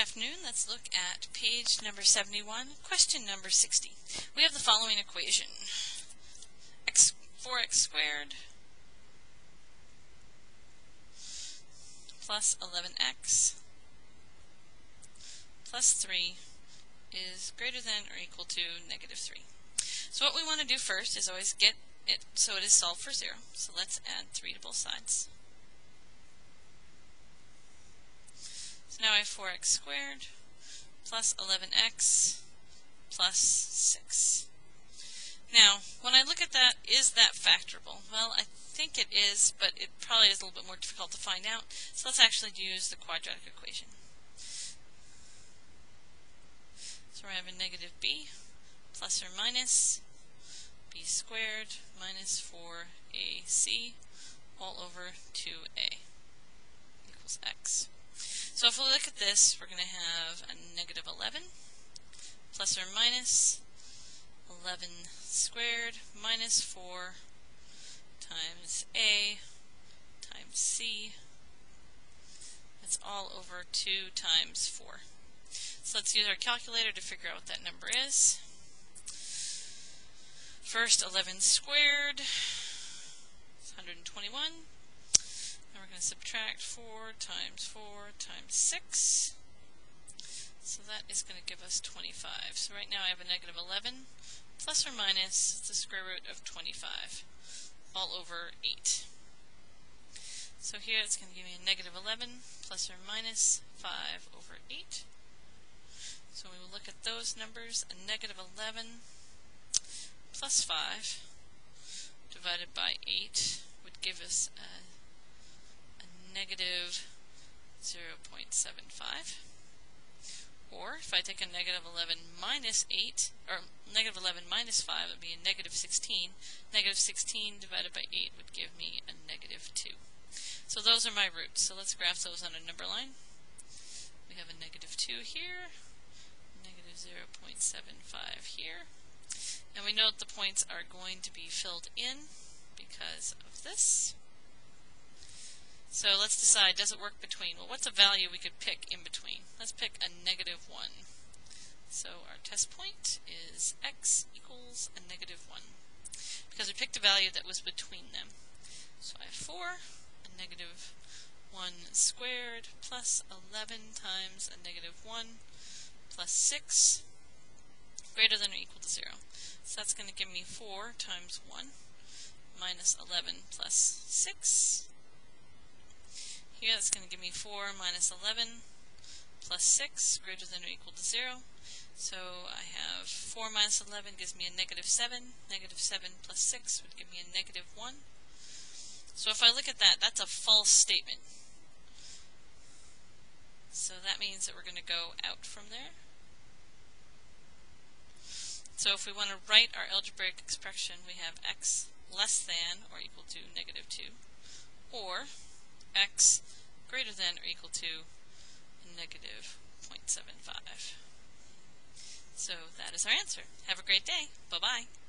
afternoon. Let's look at page number 71, question number 60. We have the following equation. 4x squared plus 11x plus 3 is greater than or equal to negative 3. So what we want to do first is always get it so it is solved for 0. So let's add 3 to both sides. So now I have 4x squared plus 11x plus 6. Now, when I look at that, is that factorable? Well, I think it is, but it probably is a little bit more difficult to find out. So let's actually use the quadratic equation. So we have a negative b plus or minus b squared minus 4ac all over 2a equals x. So if we look at this, we're going to have a negative 11 plus or minus 11 squared minus 4 times a times c. That's all over 2 times 4. So let's use our calculator to figure out what that number is. First, 11 squared is 121. Now we're going to subtract 4 times 6. So that is going to give us 25. So right now I have a negative 11 plus or minus the square root of 25 all over 8. So here it's going to give me a negative 11 plus or minus 5 over 8. So we will look at those numbers. A negative 11 plus 5 divided by 8 would give us a negative 0.75. Or if I take a negative 11 minus 8, or negative 11 minus 5, it would be a negative 16. Negative 16 divided by 8 would give me a negative 2. So those are my roots. So let's graph those on a number line. We have a negative 2 here, negative 0.75 here. And we know that the points are going to be filled in because of this. So let's decide, does it work between? Well, what's a value we could pick in between? Let's pick a negative 1. So our test point is x equals a negative 1. Because we picked a value that was between them. So I have 4, a negative 1 squared plus 11 times a negative 1 plus 6 greater than or equal to 0. So that's going to give me 4 times 1 minus 11 plus 6. Here that's going to give me 4 minus 11 plus 6 greater than or equal to 0. So I have 4 minus 11 gives me a negative 7. Negative 7 plus 6 would give me a negative 1. So if I look at that, that's a false statement. So that means that we're going to go out from there. So if we want to write our algebraic expression, we have x less than or equal to negative 2, or x greater than or equal to negative 0.75. So that is our answer. Have a great day. Bye-bye.